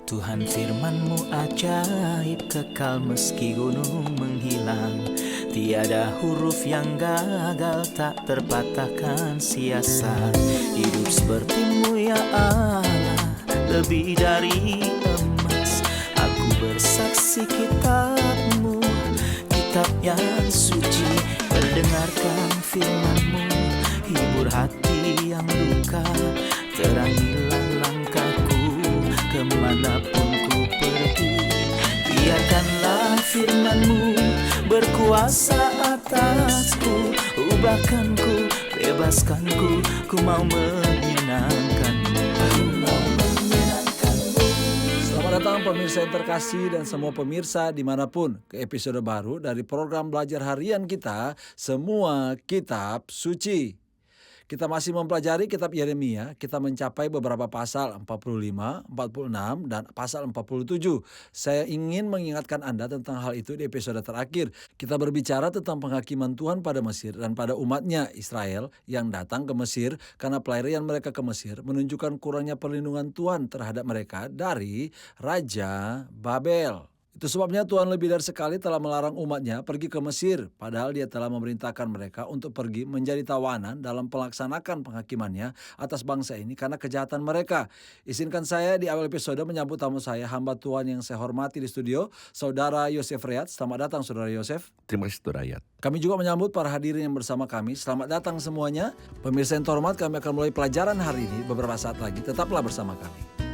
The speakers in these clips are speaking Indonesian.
Tuhan firman-Mu ajaib, kekal meski gunung menghilang. Tiada huruf yang gagal, tak terpatahkan siasat. Hidup seperti-Mu ya Allah, lebih dari emas. Aku bersaksi kitab-Mu, kitab yang suci. Mendengarkan firman-Mu, hibur hati yang luka. Terangilah langkahku kemanapun ku pergi. Biarkanlah firman-Mu berkuasa atasku. Ubahkanku, bebaskanku, ku mau menyenangkan-Mu. Selamat datang pemirsa yang terkasih dan semua pemirsa dimanapun ke episode baru dari program belajar harian kita, Semua Kitab Suci. Kita masih mempelajari kitab Yeremia, kita mencapai beberapa pasal 45, 46, dan pasal 47. Saya ingin mengingatkan Anda tentang hal itu di episode terakhir. Kita berbicara tentang penghakiman Tuhan pada Mesir dan pada umatnya Israel yang datang ke Mesir karena pelarian mereka ke Mesir menunjukkan kurangnya perlindungan Tuhan terhadap mereka dari Raja Babel. Itu sebabnya Tuhan lebih dari sekali telah melarang umatnya pergi ke Mesir, padahal Dia telah memerintahkan mereka untuk pergi menjadi tawanan dalam pelaksanakan penghakimannya atas bangsa ini karena kejahatan mereka. Izinkan saya di awal episode menyambut tamu saya, hamba Tuhan yang saya hormati di studio, Saudara Yosef Riyad. Selamat datang Saudara Yosef. Terima kasih Saudara Riyad. Kami juga menyambut para hadirin yang bersama kami. Selamat datang semuanya. Pemirsa yang terhormat, kami akan mulai pelajaran hari ini beberapa saat lagi. Tetaplah bersama kami.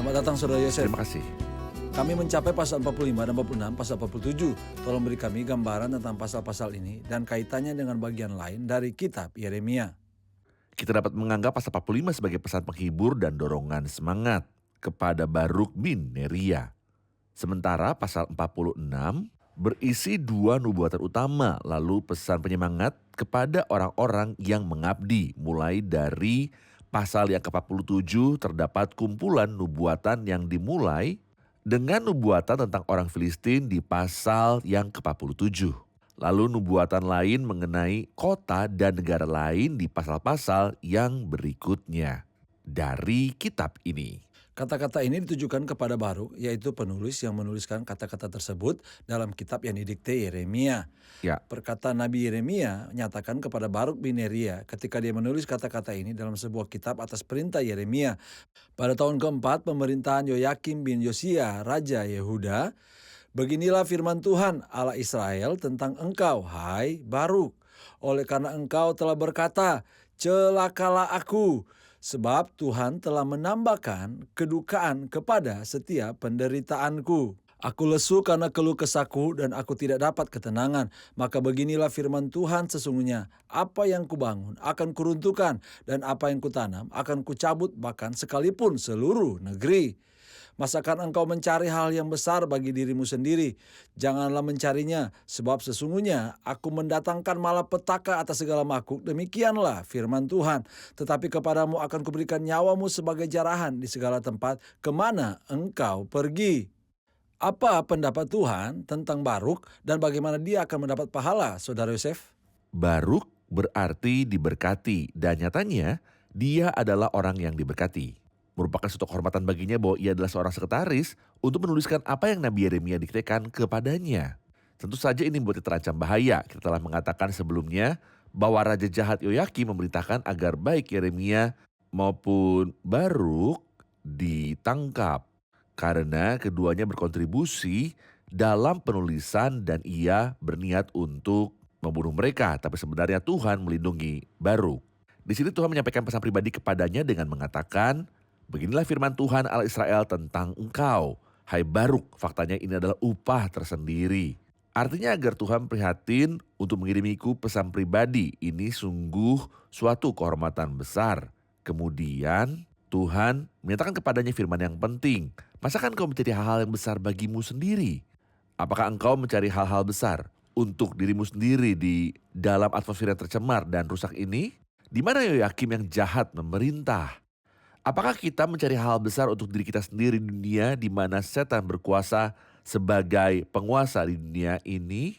Selamat datang Saudara Yosef. Terima kasih. Kami mencapai pasal 45 dan 46, pasal 47. Tolong beri kami gambaran tentang pasal-pasal ini dan kaitannya dengan bagian lain dari kitab Yeremia. Kita dapat menganggap pasal 45 sebagai pesan penghibur dan dorongan semangat kepada Baruk bin Neria. Sementara pasal 46 berisi dua nubuatan utama, lalu pesan penyemangat kepada orang-orang yang mengabdi. Mulai dari pasal yang ke-47 terdapat kumpulan nubuatan yang dimulai dengan nubuatan tentang orang Filistin di pasal yang ke-47. Lalu nubuatan lain mengenai kota dan negara lain di pasal-pasal yang berikutnya dari kitab ini. Kata-kata ini ditujukan kepada Baruk, yaitu penulis yang menuliskan kata-kata tersebut dalam kitab yang didikte Yeremia. Ya, Perkataan Nabi Yeremia nyatakan kepada Baruk bin Neria ketika dia menulis kata-kata ini dalam sebuah kitab atas perintah Yeremia. Pada tahun keempat pemerintahan Yoyakim bin Yosia, Raja Yehuda, beginilah firman Tuhan Allah Israel tentang engkau, hai Baruk. Oleh karena engkau telah berkata, celakalah aku, sebab Tuhan telah menambahkan kedukaan kepada setiap penderitaanku. Aku lesu karena keluh kesahku dan aku tidak dapat ketenangan. Maka beginilah firman Tuhan sesungguhnya. Apa yang kubangun akan kuruntuhkan dan apa yang kutanam akan kucabut bahkan sekalipun seluruh negeri. Masakan engkau mencari hal yang besar bagi dirimu sendiri? Janganlah mencarinya, sebab sesungguhnya aku mendatangkan malapetaka atas segala makhluk. Demikianlah firman Tuhan. Tetapi kepadamu akan kuberikan nyawamu sebagai jarahan di segala tempat kemana engkau pergi. Apa pendapat Tuhan tentang Baruk dan bagaimana dia akan mendapat pahala, Saudara Yosef? Baruk berarti diberkati dan nyatanya dia adalah orang yang diberkati. Merupakan suatu kehormatan baginya bahwa ia adalah seorang sekretaris untuk menuliskan apa yang Nabi Yeremia diktekan kepadanya. Tentu saja ini membuatnya terancam bahaya. Kita telah mengatakan sebelumnya bahwa Raja jahat Yoyakim memerintahkan agar baik Yeremia maupun Baruk ditangkap karena keduanya berkontribusi dalam penulisan dan ia berniat untuk membunuh mereka. Tapi sebenarnya Tuhan melindungi Baruk. Di sini Tuhan menyampaikan pesan pribadi kepadanya dengan mengatakan, beginilah firman Tuhan Allah Israel tentang engkau, hai Baruk. Faktanya ini adalah upah tersendiri. Artinya agar Tuhan prihatin untuk mengirimiku pesan pribadi. Ini sungguh suatu kehormatan besar. Kemudian Tuhan menyatakan kepadanya firman yang penting. Masakan kau mencari hal-hal yang besar bagimu sendiri? Apakah engkau mencari hal-hal besar untuk dirimu sendiri di dalam atmosfer yang tercemar dan rusak ini? Di mana Yoyakim yang jahat memerintah? Apakah kita mencari hal besar untuk diri kita sendiri di dunia di mana setan berkuasa sebagai penguasa di dunia ini?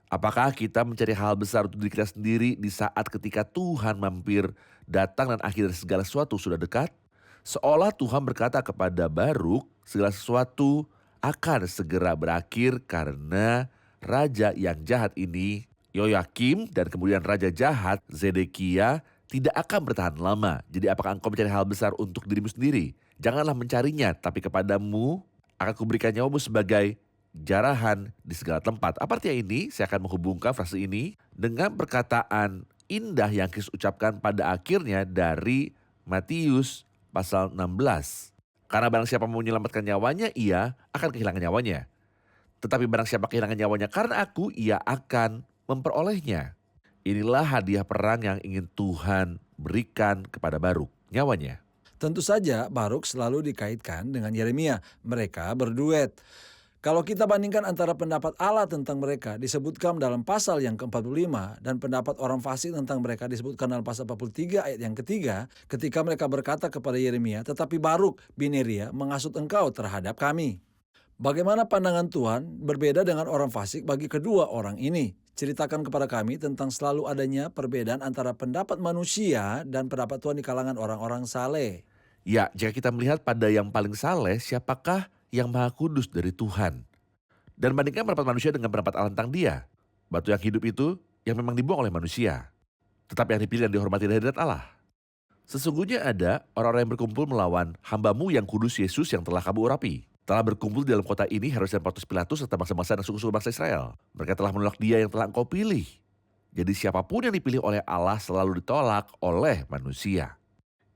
Apakah kita mencari hal besar untuk diri kita sendiri di saat ketika Tuhan mampir datang dan akhir dari segala sesuatu sudah dekat? Seolah Tuhan berkata kepada Baruk, segala sesuatu akan segera berakhir karena raja yang jahat ini, Yoyakim, dan kemudian raja jahat, Zedekia, tidak akan bertahan lama. Jadi apakah engkau mencari hal besar untuk dirimu sendiri? Janganlah mencarinya, tapi kepadamu akan kuberikan nyawamu sebagai jarahan di segala tempat. Apa artinya ini? Saya akan menghubungkan frase ini dengan perkataan indah yang Kristus ucapkan pada akhirnya dari Matius pasal 16. Karena barang siapa mau menyelamatkan nyawanya, ia akan kehilangan nyawanya. Tetapi barang siapa kehilangan nyawanya karena aku, ia akan memperolehnya. Inilah hadiah perang yang ingin Tuhan berikan kepada Baruk, nyawanya. Tentu saja Baruk selalu dikaitkan dengan Yeremia. Mereka berduet. Kalau kita bandingkan antara pendapat Allah tentang mereka disebutkan dalam pasal yang ke-45 dan pendapat orang fasik tentang mereka disebutkan dalam pasal 43 ayat yang ketiga, ketika mereka berkata kepada Yeremia, tetapi Baruk bin Neria menghasut engkau terhadap kami. Bagaimana pandangan Tuhan berbeda dengan orang fasik bagi kedua orang ini? Ceritakan kepada kami tentang selalu adanya perbedaan antara pendapat manusia dan pendapat Tuhan di kalangan orang-orang saleh. Ya, jika kita melihat pada yang paling saleh, siapakah yang maha kudus dari Tuhan? Dan bandingkan pendapat manusia dengan pendapat Allah tentang dia. Batu yang hidup itu yang memang dibuang oleh manusia. Tetapi yang dipilih dan dihormati dari hadirat Allah. Sesungguhnya ada orang-orang yang berkumpul melawan hambamu yang kudus Yesus yang telah kamu urapi. Telah berkumpul di dalam kota ini Herodes dan Pontius Pilatus serta bangsa-bangsa dan suku-suku bangsa Israel. Mereka telah menolak dia yang telah engkau pilih. Jadi siapapun yang dipilih oleh Allah selalu ditolak oleh manusia.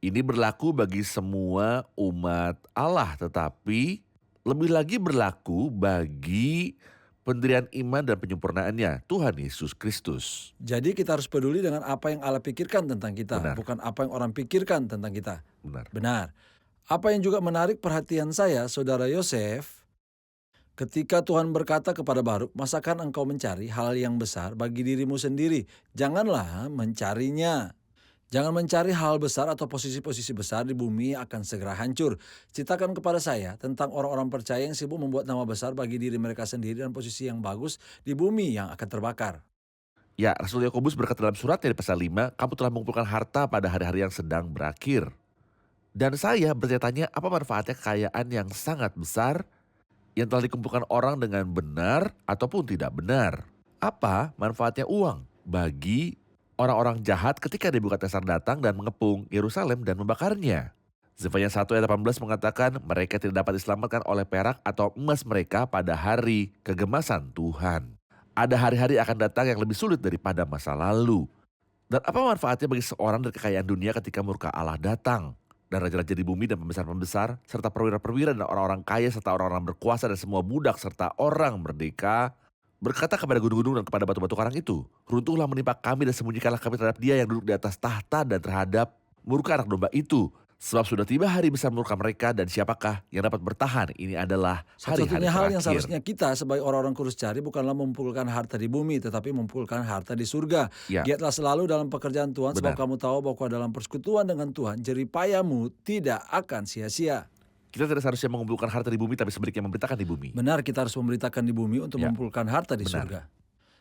Ini berlaku bagi semua umat Allah, tetapi lebih lagi berlaku bagi pendirian iman dan penyempurnaannya, Tuhan Yesus Kristus. Jadi kita harus peduli dengan apa yang Allah pikirkan tentang kita, Benar. bukan apa yang orang pikirkan tentang kita. Benar. Benar. Apa yang juga menarik perhatian saya, Saudara Yosef, ketika Tuhan berkata kepada Baruk, masakan engkau mencari hal yang besar bagi dirimu sendiri? Janganlah mencarinya. Jangan mencari hal besar atau posisi-posisi besar di bumi yang akan segera hancur. Ceritakan kepada saya tentang orang-orang percaya yang sibuk membuat nama besar bagi diri mereka sendiri dan posisi yang bagus di bumi yang akan terbakar. Ya, Rasul Yakobus berkata dalam suratnya di pasal 5, kamu telah mengumpulkan harta pada hari-hari yang sedang berakhir. Dan saya bertanya-tanya apa manfaatnya kekayaan yang sangat besar yang telah dikumpulkan orang dengan benar ataupun tidak benar. Apa manfaatnya uang bagi orang-orang jahat ketika Nebukadnezar datang dan mengepung Yerusalem dan membakarnya? Zefanya 1 ayat 18 mengatakan mereka tidak dapat diselamatkan oleh perak atau emas mereka pada hari kegemasan Tuhan. Ada hari-hari akan datang yang lebih sulit daripada masa lalu. Dan apa manfaatnya bagi seorang dari kekayaan dunia ketika murka Allah datang? Dan raja-raja di bumi dan pembesar-pembesar, serta perwira-perwira dan orang-orang kaya, serta orang-orang berkuasa dan semua budak, serta orang merdeka, berkata kepada gunung-gunung dan kepada batu-batu karang itu, runtuhlah menimpa kami dan sembunyikanlah kami terhadap dia yang duduk di atas tahta dan terhadap murka anak domba itu. Sebab sudah tiba hari besar murka mereka dan siapakah yang dapat bertahan? Ini adalah hari-hari Satu-satunya hal yang terakhir. seharusnya kita sebagai orang-orang kudus cari bukanlah mengumpulkan harta di bumi, tetapi mengumpulkan harta di surga. Ya. Giatlah selalu dalam pekerjaan Tuhan, sebab Benar. kamu tahu bahwa dalam persekutuan dengan Tuhan, jeripayamu tidak akan sia-sia. Kita tidak seharusnya mengumpulkan harta di bumi, tapi sebaliknya memberitakan di bumi. Benar, kita harus memberitakan di bumi untuk Ya. mengumpulkan harta di Benar. surga.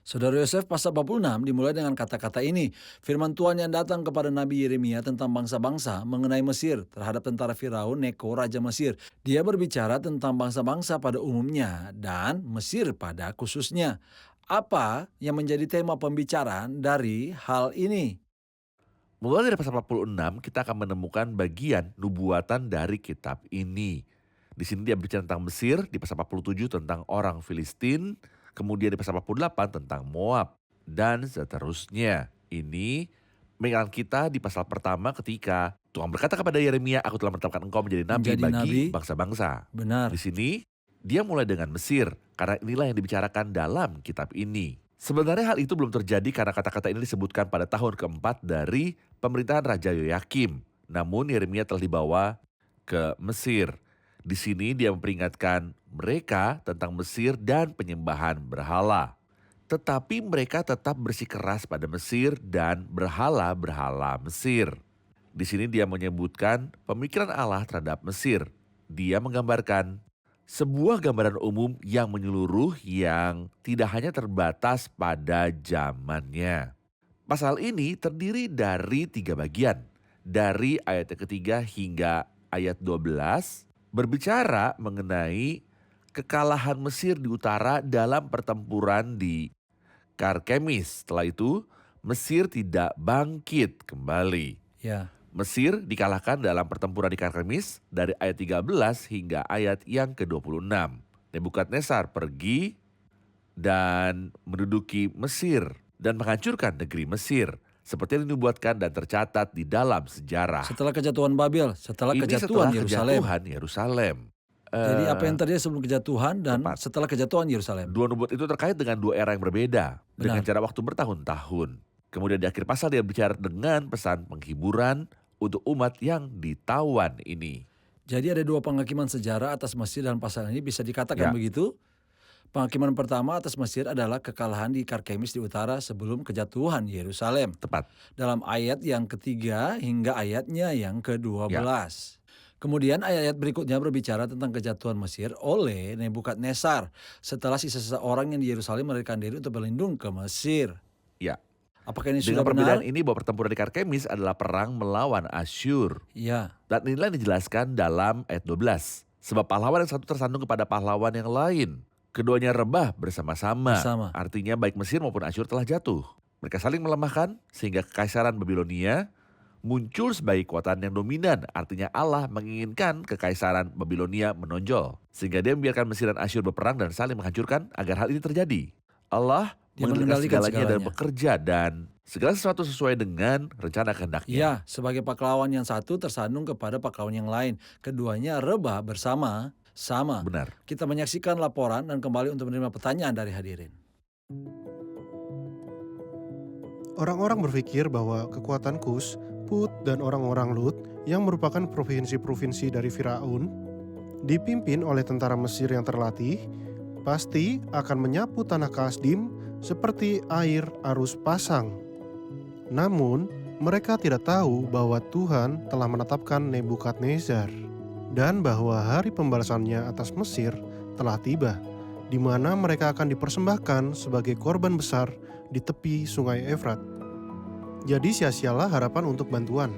Saudara Yosef pasal 46 dimulai dengan kata-kata ini. Firman Tuhan yang datang kepada Nabi Yeremia tentang bangsa-bangsa mengenai Mesir terhadap tentara Firaun Neko Raja Mesir. Dia berbicara tentang bangsa-bangsa pada umumnya dan Mesir pada khususnya. Apa yang menjadi tema pembicaraan dari hal ini? Mulai dari pasal 46 kita akan menemukan bagian nubuatan dari kitab ini. Di sini dia berbicara tentang Mesir, di pasal 47 tentang orang Filistin, kemudian di pasal 48 tentang Moab, dan seterusnya. Ini mengingatkan kita di pasal pertama ketika Tuhan berkata kepada Yeremia, aku telah menetapkan engkau menjadi nabi Menjadi bagi nabi. bangsa-bangsa. Benar. Di sini dia mulai dengan Mesir, karena inilah yang dibicarakan dalam kitab ini. Sebenarnya hal itu belum terjadi karena kata-kata ini disebutkan pada tahun keempat dari pemerintahan Raja Yoyakim. Namun Yeremia telah dibawa ke Mesir. Di sini dia memperingatkan mereka tentang Mesir dan penyembahan berhala. Tetapi mereka tetap bersikeras pada Mesir dan berhala-berhala Mesir. Di sini dia menyebutkan pemikiran Allah terhadap Mesir. Dia menggambarkan sebuah gambaran umum yang menyeluruh yang tidak hanya terbatas pada zamannya. Pasal ini terdiri dari 3 bagian. Dari ayat yang ketiga hingga ayat 12 berbicara mengenai kekalahan Mesir di utara dalam pertempuran di Karkemis. Setelah itu Mesir tidak bangkit kembali. Ya, Mesir dikalahkan dalam pertempuran di Karkemis dari ayat 13 hingga ayat yang ke-26. Nebukadnezar pergi dan menduduki Mesir dan menghancurkan negeri Mesir seperti yang dinubuatkan dan tercatat di dalam sejarah. setelah kejatuhan Babel, setelah Ini kejatuhan setelah Yerusalem. kejatuhan Yerusalem. Jadi apa Eh, yang terjadi sebelum kejatuhan dan tepat. setelah kejatuhan Yerusalem. Dua nubuat itu terkait dengan 2 era yang berbeda dengan Benar. jarak waktu bertahun-tahun. Kemudian di akhir pasal dia bicara dengan pesan penghiburan untuk umat yang ditawan ini. Jadi ada 2 penghakiman sejarah atas Mesir dalam pasal ini, bisa dikatakan Ya. begitu. Penghakiman pertama atas Mesir adalah kekalahan di Karkemis di utara sebelum kejatuhan Yerusalem. Tepat. Dalam ayat yang ketiga hingga ayatnya yang ke-12. Ya. Kemudian ayat-ayat berikutnya berbicara tentang kejatuhan Mesir oleh Nebukadnezar setelah sisa-sisa orang yang di Yerusalem melarikan diri untuk berlindung ke Mesir. Ya. Apakah ini Dengan sudah benar? perbedaan ini bahwa pertempuran di Karkemis adalah perang melawan Asyur. Ya, Dan inilah yang dijelaskan dalam ayat 12. Sebab pahlawan yang satu tersandung kepada pahlawan yang lain. Keduanya rebah bersama-sama. Bersama. Artinya baik Mesir maupun Asyur telah jatuh. Mereka saling melemahkan sehingga kekaisaran Babilonia muncul sebagai kekuatan yang dominan. Artinya Allah menginginkan kekaisaran Babilonia menonjol. Sehingga dia membiarkan Mesir dan Asyur berperang dan saling menghancurkan agar hal ini terjadi. Allah Dia mengendalikan mengendalikan segalanya dan segalanya. bekerja dan segala sesuatu sesuai dengan rencana kehendaknya. ya, sebagai pahlawan yang satu tersandung kepada pahlawan yang lain. Keduanya rebah bersama, sama. Benar. Kita menyaksikan laporan dan kembali untuk menerima pertanyaan dari hadirin. Orang-orang berpikir bahwa kekuatan Kus, Put, dan orang-orang Lut yang merupakan provinsi-provinsi dari Firaun, dipimpin oleh tentara Mesir yang terlatih, pasti akan menyapu tanah Kasdim seperti air arus pasang. Namun, mereka tidak tahu bahwa Tuhan telah menetapkan Nebukadnezar dan bahwa hari pembalasannya atas Mesir telah tiba, di mana mereka akan dipersembahkan sebagai korban besar di tepi sungai Efrat. Jadi sia-sialah harapan untuk bantuan.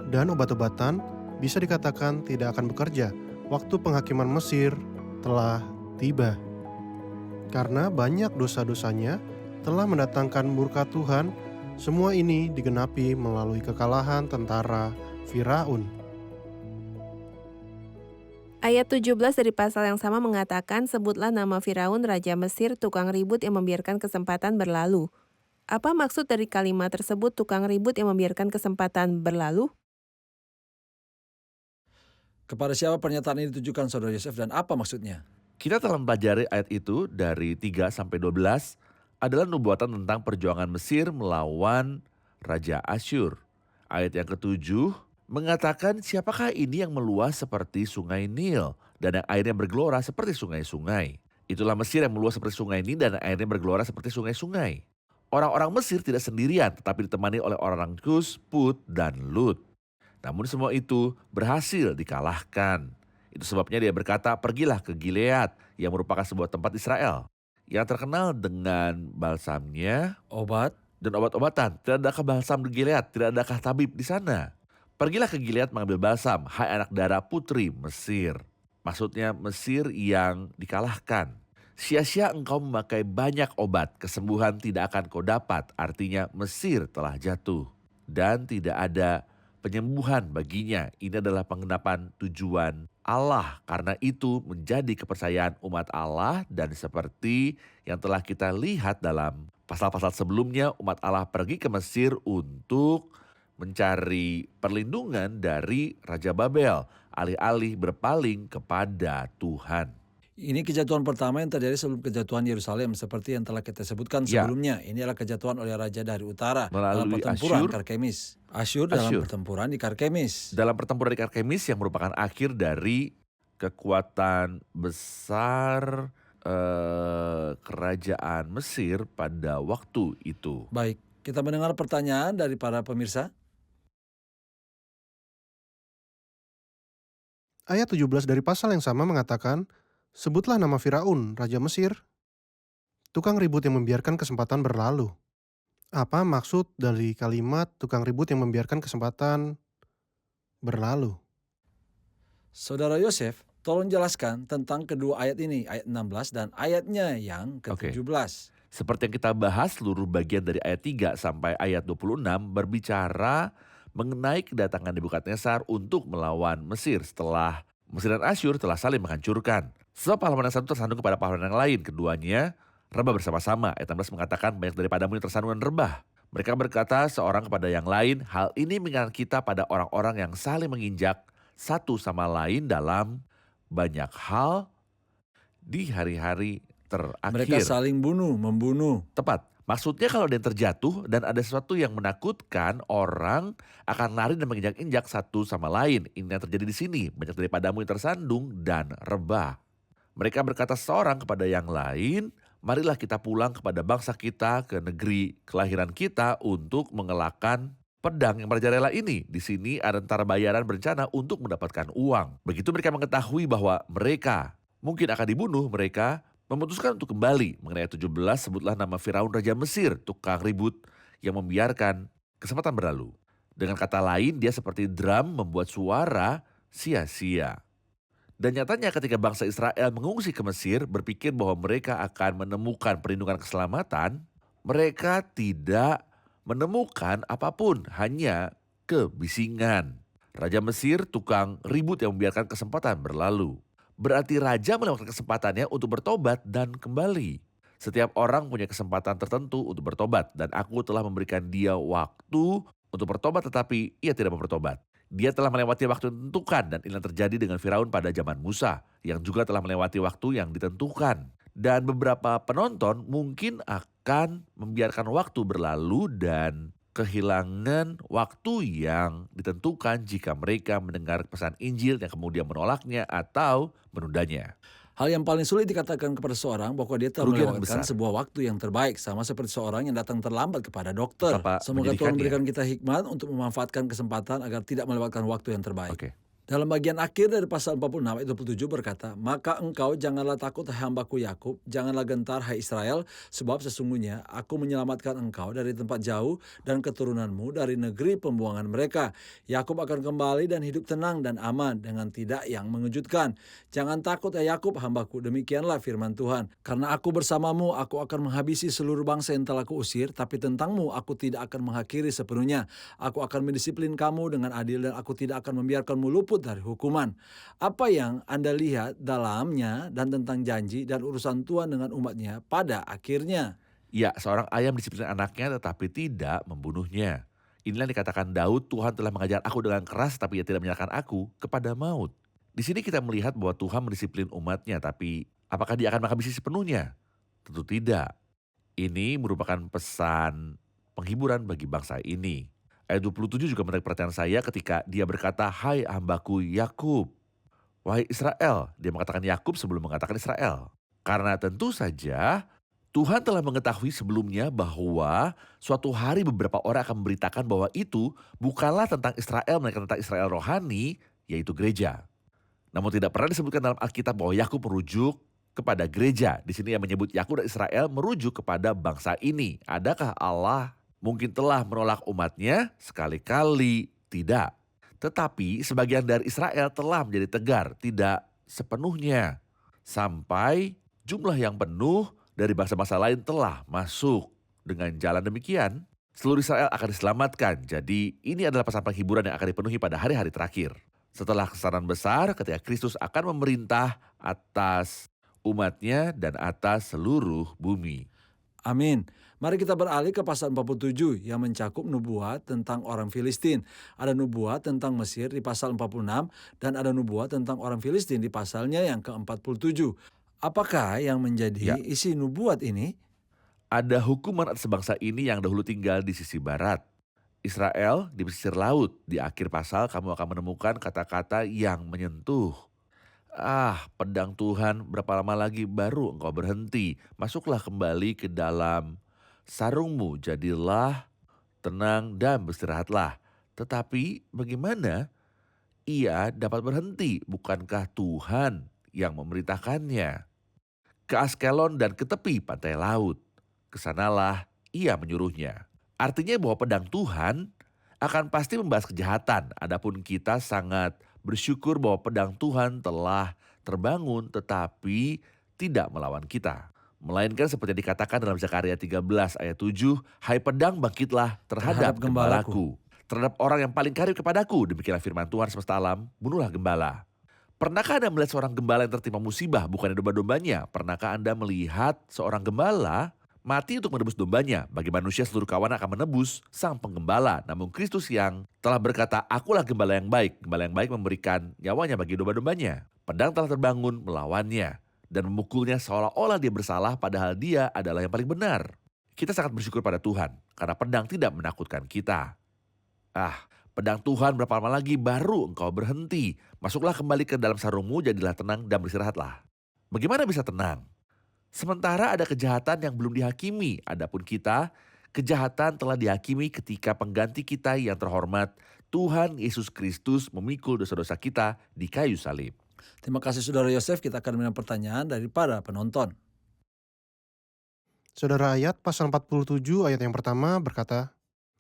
Dan obat-obatan bisa dikatakan tidak akan bekerja waktu penghakiman Mesir telah tiba. Karena banyak dosa-dosanya telah mendatangkan murka Tuhan, semua ini digenapi melalui kekalahan tentara Firaun. Ayat 17 dari pasal yang sama mengatakan, sebutlah nama Firaun, Raja Mesir, tukang ribut yang membiarkan kesempatan berlalu. Apa maksud dari kalimat tersebut, tukang ribut yang membiarkan kesempatan berlalu? Kepada siapa pernyataan ini ditujukan Saudara Yosef dan apa maksudnya? Kita telah mempelajari ayat itu dari 3-12 adalah nubuatan tentang perjuangan Mesir melawan Raja Asyur. Ayat yang ke-7 mengatakan siapakah ini yang meluas seperti sungai Nil dan yang airnya bergelora seperti sungai-sungai. Itulah Mesir yang meluas seperti sungai Nil dan airnya bergelora seperti sungai-sungai. Orang-orang Mesir tidak sendirian tetapi ditemani oleh orang Kus, Put, dan Lut. Namun semua itu berhasil dikalahkan. Itu sebabnya dia berkata, pergilah ke Gilead yang merupakan sebuah tempat Israel yang terkenal dengan balsamnya Obat? dan obat-obatan. Tidak adakah balsam di Gilead? Tidak adakah tabib di sana? Pergilah ke Gilead mengambil balsam, hai anak darah putri Mesir. Maksudnya Mesir yang dikalahkan. Sia-sia engkau memakai banyak obat, kesembuhan tidak akan kau dapat. Artinya Mesir telah jatuh dan tidak ada penyembuhan baginya. Ini adalah penggenapan tujuan Allah. Karena itu menjadi kepercayaan umat Allah dan seperti yang telah kita lihat dalam pasal-pasal sebelumnya, umat Allah pergi ke Mesir untuk mencari perlindungan dari Raja Babel, alih-alih berpaling kepada Tuhan. Ini kejatuhan pertama yang terjadi sebelum kejatuhan Yerusalem seperti yang telah kita sebutkan Ya. sebelumnya. Ini adalah kejatuhan oleh raja dari utara dalam Melalui pertempuran Asyur. Karkemis. Asyur dalam Asyur. pertempuran di Karkemis. Dalam pertempuran di Karkemis yang merupakan akhir dari kekuatan besar kerajaan Mesir pada waktu itu. Baik, kita mendengar pertanyaan dari para pemirsa. Ayat 17 dari pasal yang sama mengatakan, sebutlah nama Firaun, Raja Mesir, tukang ribut yang membiarkan kesempatan berlalu. Apa maksud dari kalimat tukang ribut yang membiarkan kesempatan berlalu? Saudara Yosef, tolong jelaskan tentang kedua ayat ini, ayat 16 dan ayatnya yang ke-17. Seperti yang kita bahas, seluruh bagian dari ayat 3 sampai ayat 26 berbicara mengenai kedatangan Nebukadnezar untuk melawan Mesir setelah Mesir dan Asyur telah saling menghancurkan. Sebab pahlawan yang satu tersandung kepada pahlawan yang lain, keduanya rebah bersama-sama. Ayat 16 mengatakan banyak daripadamu yang tersandung dan rebah. Mereka berkata seorang kepada yang lain, hal ini mengingat kita pada orang-orang yang saling menginjak satu sama lain dalam banyak hal di hari-hari Mereka terakhir. saling membunuh. Tepat. Maksudnya kalau ada yang terjatuh dan ada sesuatu yang menakutkan, orang akan lari dan menginjak-injak satu sama lain. Ini yang terjadi di sini. Banyak daripadamu yang tersandung dan rebah. Mereka berkata seorang kepada yang lain, marilah kita pulang kepada bangsa kita, ke negeri kelahiran kita untuk mengelakkan pedang yang merajalela ini. Di sini ada tentara bayaran berencana untuk mendapatkan uang. Begitu mereka mengetahui bahwa mereka mungkin akan dibunuh, mereka memutuskan untuk kembali. Mengenai ayat 17, sebutlah nama Firaun Raja Mesir, tukang ribut yang membiarkan kesempatan berlalu. Dengan kata lain, dia seperti drum membuat suara sia-sia. Dan nyatanya ketika bangsa Israel mengungsi ke Mesir, berpikir bahwa mereka akan menemukan perlindungan keselamatan, mereka tidak menemukan apapun, hanya kebisingan. Raja Mesir tukang ribut yang membiarkan kesempatan berlalu. Berarti raja melewatkan kesempatannya untuk bertobat dan kembali. Setiap orang punya kesempatan tertentu untuk bertobat, dan aku telah memberikan dia waktu untuk bertobat, tetapi ia tidak mau bertobat. Dia telah melewati waktu yang ditentukan, dan ini yang terjadi dengan Firaun pada zaman Musa, yang juga telah melewati waktu yang ditentukan. Dan beberapa penonton mungkin akan membiarkan waktu berlalu dan kehilangan waktu yang ditentukan jika mereka mendengar pesan Injil yang kemudian menolaknya atau menundanya. Hal yang paling sulit dikatakan kepada seorang bahwa dia telah Kerugian yang melewatkan besar. sebuah waktu yang terbaik, sama seperti seorang yang datang terlambat kepada dokter. Betapa Semoga Tuhan menyedihkannya. memberikan kita hikmat untuk memanfaatkan kesempatan agar tidak melewatkan waktu yang terbaik. Oke. Dalam bagian akhir dari pasal 46 ayat 27 berkata, maka engkau janganlah takut hai hambaku Yakub, janganlah gentar hai Israel, sebab sesungguhnya aku menyelamatkan engkau dari tempat jauh dan keturunanmu dari negeri pembuangan mereka. Yakub akan kembali dan hidup tenang dan aman dengan tidak yang mengejutkan. Jangan takut hai Yakub hambaku, demikianlah firman Tuhan. Karena aku bersamamu, aku akan menghabisi seluruh bangsa yang telah kuusir, tapi tentangmu aku tidak akan mengakhiri sepenuhnya. Aku akan mendisiplin kamu dengan adil dan aku tidak akan membiarkanmu luput dari hukuman. Apa yang Anda lihat dalamnya dan tentang janji dan urusan Tuhan dengan umatnya pada akhirnya. Ya, seorang ayah mendisiplin anaknya tetapi tidak membunuhnya. Inilah yang dikatakan Daud, Tuhan telah mengajar aku dengan keras tapi ia tidak menyerahkan aku kepada maut. Di sini kita melihat bahwa Tuhan mendisiplin umatnya, tapi apakah dia akan menghabisi sepenuhnya? Tentu tidak. Ini merupakan pesan penghiburan bagi bangsa ini. Ayat 27 juga menarik perhatian saya ketika dia berkata, hai hambaku Yakub. Wahai Israel, dia mengatakan Yakub sebelum mengatakan Israel. Karena tentu saja Tuhan telah mengetahui sebelumnya bahwa suatu hari beberapa orang akan memberitakan bahwa itu bukanlah tentang Israel, melainkan tentang Israel rohani, yaitu gereja. Namun tidak pernah disebutkan dalam Alkitab bahwa Yakub merujuk kepada gereja. Di sini yang menyebut Yakub dan Israel merujuk kepada bangsa ini. Adakah Allah mungkin telah menolak umatnya? Sekali-kali tidak. Tetapi sebagian dari Israel telah menjadi tegar, tidak sepenuhnya. Sampai jumlah yang penuh dari bangsa-bangsa lain telah masuk. Dengan jalan demikian, seluruh Israel akan diselamatkan. Jadi ini adalah pesan penghiburan yang akan dipenuhi pada hari-hari terakhir. Setelah kesesaran besar ketika Kristus akan memerintah atas umatnya dan atas seluruh bumi. Amin. Mari kita beralih ke pasal 47 yang mencakup nubuat tentang orang Filistin. Ada nubuat tentang Mesir di pasal 46 dan ada nubuat tentang orang Filistin di pasalnya yang ke-47. Apakah yang menjadi isi nubuat ini? Ada hukuman atas bangsa ini yang dahulu tinggal di sisi barat. Israel di pesisir laut. Di akhir pasal kamu akan menemukan kata-kata yang menyentuh. Pedang Tuhan, berapa lama lagi baru engkau berhenti? Masuklah kembali ke dalam sarungmu, jadilah tenang dan beristirahatlah. Tetapi bagaimana ia dapat berhenti? Bukankah Tuhan yang memerintahkannya? Ke Askelon dan ke tepi pantai laut. Kesanalah ia menyuruhnya. Artinya bahwa pedang Tuhan akan pasti membahas kejahatan. Adapun kita sangat bersyukur bahwa pedang Tuhan telah terbangun tetapi tidak melawan kita. Melainkan seperti yang dikatakan dalam Zakaria 13 ayat 7, "Hai pedang, bangkitlah terhadap Terhadap gembalaku." gembalaku. Terhadap orang yang paling karib kepadaku, demikianlah firman Tuhan semesta alam, bunuhlah gembala. Pernahkah Anda melihat seorang gembala yang tertimpa musibah bukannya domba-dombanya? Pernahkah Anda melihat seorang gembala mati untuk menebus dombanya? Bagi manusia seluruh kawan akan menebus sang penggembala. Namun Kristus yang telah berkata, "Akulah gembala yang baik." Gembala yang baik memberikan nyawanya bagi domba-dombanya. Pedang telah terbangun melawannya dan memukulnya seolah-olah dia bersalah padahal dia adalah yang paling benar. Kita sangat bersyukur pada Tuhan karena pedang tidak menakutkan kita. Pedang Tuhan, berapa lama lagi baru engkau berhenti? Masuklah kembali ke dalam sarungmu, jadilah tenang dan beristirahatlah. Bagaimana bisa tenang? Sementara ada kejahatan yang belum dihakimi, adapun kita, kejahatan telah dihakimi ketika pengganti kita yang terhormat, Tuhan Yesus Kristus memikul dosa-dosa kita di kayu salib. Terima kasih Saudara Yosef, kita akan mendengar pertanyaan dari para penonton. Saudara, ayat pasal 47 ayat yang pertama berkata,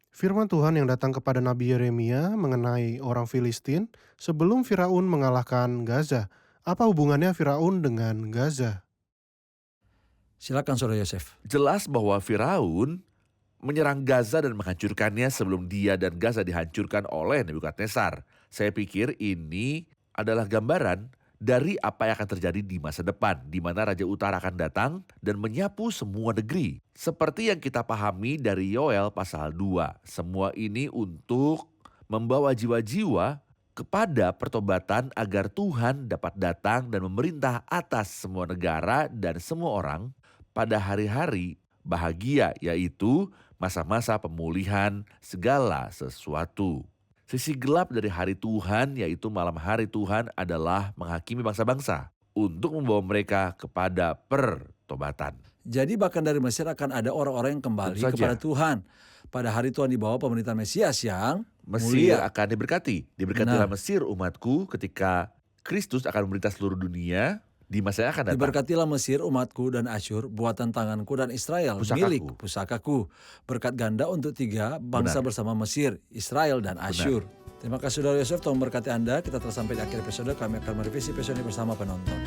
firman Tuhan yang datang kepada Nabi Yeremia mengenai orang Filistin sebelum Firaun mengalahkan Gaza. Apa hubungannya Firaun dengan Gaza? Silakan Saudara Yosef. Jelas bahwa Firaun menyerang Gaza dan menghancurkannya sebelum dia dan Gaza dihancurkan oleh Nebukadnezar. Saya pikir ini adalah gambaran dari apa yang akan terjadi di masa depan, di mana Raja Utara akan datang dan menyapu semua negeri. Seperti yang kita pahami dari Yoel pasal 2, semua ini untuk membawa jiwa-jiwa kepada pertobatan agar Tuhan dapat datang dan memerintah atas semua negara dan semua orang pada hari-hari bahagia, yaitu masa-masa pemulihan segala sesuatu. Sisi gelap dari hari Tuhan, yaitu malam hari Tuhan, adalah menghakimi bangsa-bangsa untuk membawa mereka kepada pertobatan. Jadi bahkan dari Mesir akan ada orang-orang yang kembali Tentu saja. kepada Tuhan. Pada hari Tuhan di bawah pemerintahan Mesias yang Mesir mulia. akan diberkati. Diberkatilah Benar. Mesir umatku ketika Kristus akan memerintah seluruh dunia di masa yang akan datang. Diberkatilah Mesir umatku dan Asyur buatan tanganku dan Israel Pusakaku. milik pusakaku. Berkat ganda untuk 3 bangsa Benar. bersama Mesir, Israel dan Asyur. Terima kasih Saudara Yosef, Tuhan memberkati Anda. Kita telah sampai di akhir episode, kami akan merevisi episode ini bersama penonton.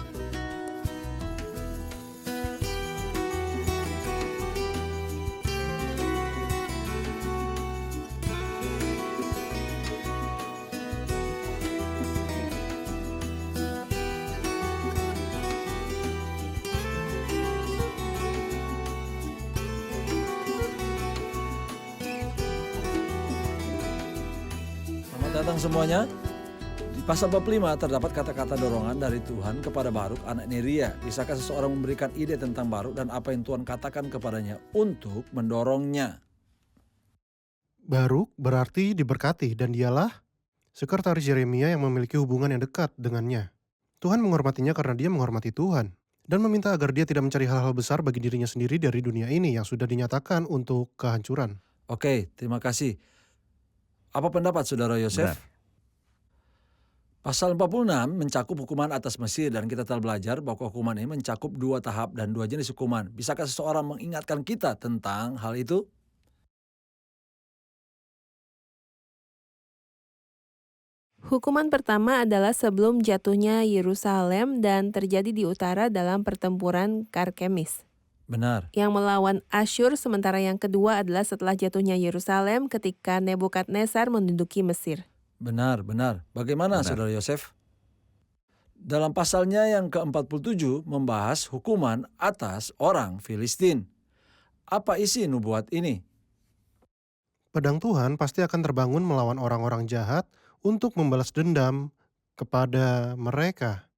Selamat datang semuanya. Di pasal 45 terdapat kata-kata dorongan dari Tuhan kepada Baruk anak Neria. Bisakah seseorang memberikan ide tentang Baruk dan apa yang Tuhan katakan kepadanya untuk mendorongnya? Baruk berarti diberkati dan dialah sekretaris Yeremia yang memiliki hubungan yang dekat dengannya. Tuhan menghormatinya karena dia menghormati Tuhan dan meminta agar dia tidak mencari hal-hal besar bagi dirinya sendiri dari dunia ini yang sudah dinyatakan untuk kehancuran. Oke, terima kasih. Apa pendapat Saudara Yosef? Benar. Pasal 46 mencakup hukuman atas Mesir dan kita telah belajar bahwa hukuman ini mencakup 2 tahap dan 2 jenis hukuman. Bisakah seseorang mengingatkan kita tentang hal itu? Hukuman pertama adalah sebelum jatuhnya Yerusalem dan terjadi di utara dalam pertempuran Karkemis Benar. yang melawan Asyur, sementara yang kedua adalah setelah jatuhnya Yerusalem ketika Nebukadnezar menduduki Mesir. Benar. Bagaimana Benar. Saudara Yosef? Dalam pasalnya yang ke-47 membahas hukuman atas orang Filistin. Apa isi nubuat ini? Pedang Tuhan pasti akan terbangun melawan orang-orang jahat untuk membalas dendam kepada mereka.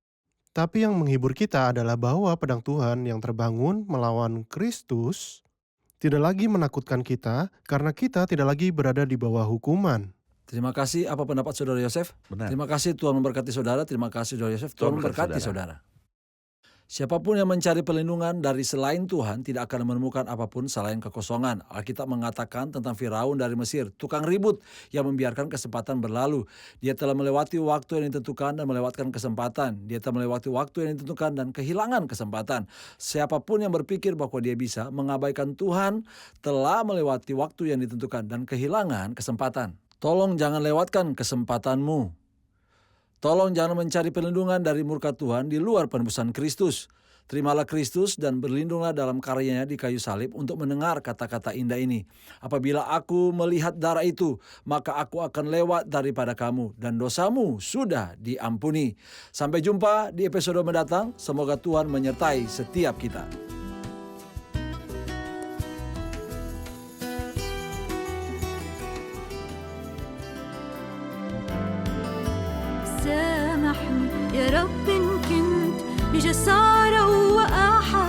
Tapi yang menghibur kita adalah bahwa pedang Tuhan yang terbangun melawan Kristus tidak lagi menakutkan kita karena kita tidak lagi berada di bawah hukuman. Terima kasih. Apa pendapat Saudara Yosef? Benar. Terima kasih, Tuhan memberkati saudara. Terima kasih Saudara Yosef. Tuhan Tuhan memberkati memberkati saudara. Siapapun yang mencari perlindungan dari selain Tuhan tidak akan menemukan apapun selain kekosongan. Alkitab mengatakan tentang Firaun dari Mesir, tukang ribut yang membiarkan kesempatan berlalu. Dia telah melewati waktu yang ditentukan dan melewatkan kesempatan. Dia telah melewati waktu yang ditentukan dan kehilangan kesempatan. Siapapun yang berpikir bahwa dia bisa mengabaikan Tuhan telah melewati waktu yang ditentukan dan kehilangan kesempatan. Tolong jangan lewatkan kesempatanmu. Tolong jangan mencari perlindungan dari murka Tuhan di luar penebusan Kristus. Terimalah Kristus dan berlindunglah dalam karyanya di kayu salib untuk mendengar kata-kata indah ini. Apabila aku melihat darah itu, maka aku akan lewat daripada kamu dan dosamu sudah diampuni. Sampai jumpa di episode mendatang. Semoga Tuhan menyertai setiap kita. سامحني يا رب إن كنت بجسارة ووقاحة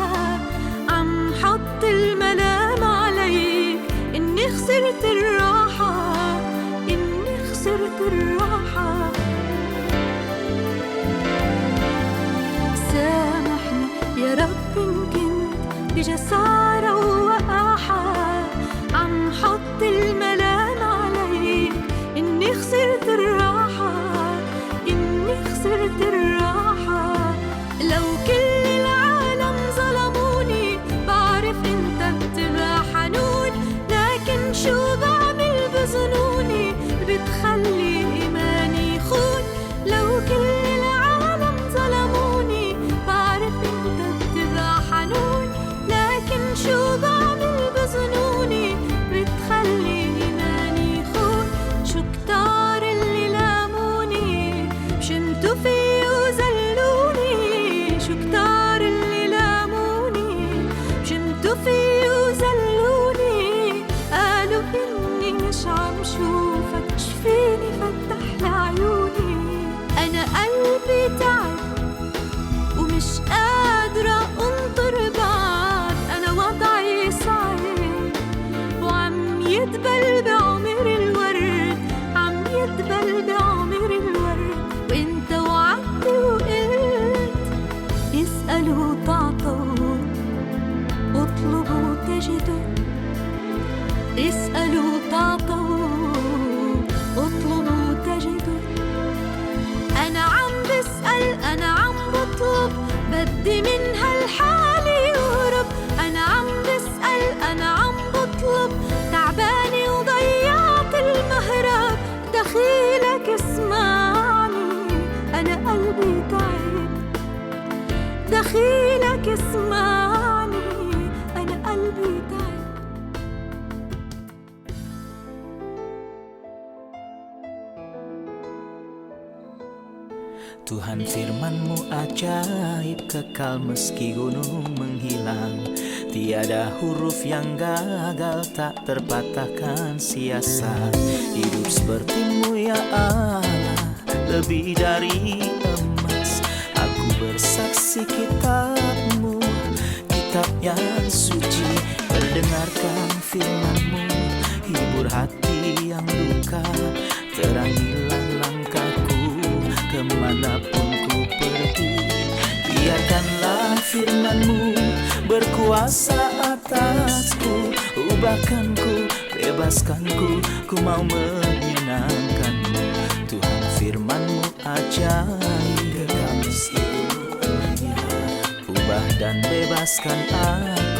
عم حط الملام عليك، إني خسرت الراحة، إني خسرت الراحة. سامحني يا رب إن كنت بجسارة ووقاحة عم حط الملام عليك، إني خسرت الراحة، خسرت الراحة. لو كل العالم ظلموني بعرف انت بتبقى حنون، لكن شو بعمل بظنوني بتخلي ايماني يخون. لو كل العالم ظلموني بعرف انت بتبقى حنون، لكن شو بعمل بظنوني بتخلي ايماني يخون. شو كتار اللي لاموني شمتوا فيي وذلوني، شو كتار اللي لاموني شمتوا فيي وذلوني. قالوا إني مش عم شوفك، شفيني فتح لعيوني. أنا قلبي تعب ومش قادرة أنطر بعد، أنا وضعي صعب وعم يدبل بعمر الورد، عم يدبل بعمر الورد. وانت وعدت وقلت اسألوا تعطوا، اطلبوا تجدوا، اسألوا تعطوا، اطلبوا تجدوا. أنا عم بسأل، أنا عم بطلب، بدي من هالحالة يهرب. أنا عم بسأل، أنا عم بطلب، تعبانة وضيعت المهرب. دخيلك اسمعني، أنا قلبي تعب. دخيلك اسمعني، أنا قلبي تعب. Tuhan firman-Mu ajaib, kekal meski gunung menghilang. Tiada huruf yang gagal, tak terpatahkan siasat. Hidup seperti-Mu ya Allah, lebih dari emas. Aku bersaksi kitab-Mu, kitab yang suci. Mendengarkan firman-Mu, hibur hati yang luka. Terangilah langkahku kemanapun ku pergi. Biarkanlah firman-Mu berkuasa atasku. Ubahkanku, bebaskanku, ku mau menyenangkan-Mu. Tuhan firman-Mu ajaib, kekal meski gunung menghilang. Ubah dan bebaskan aku.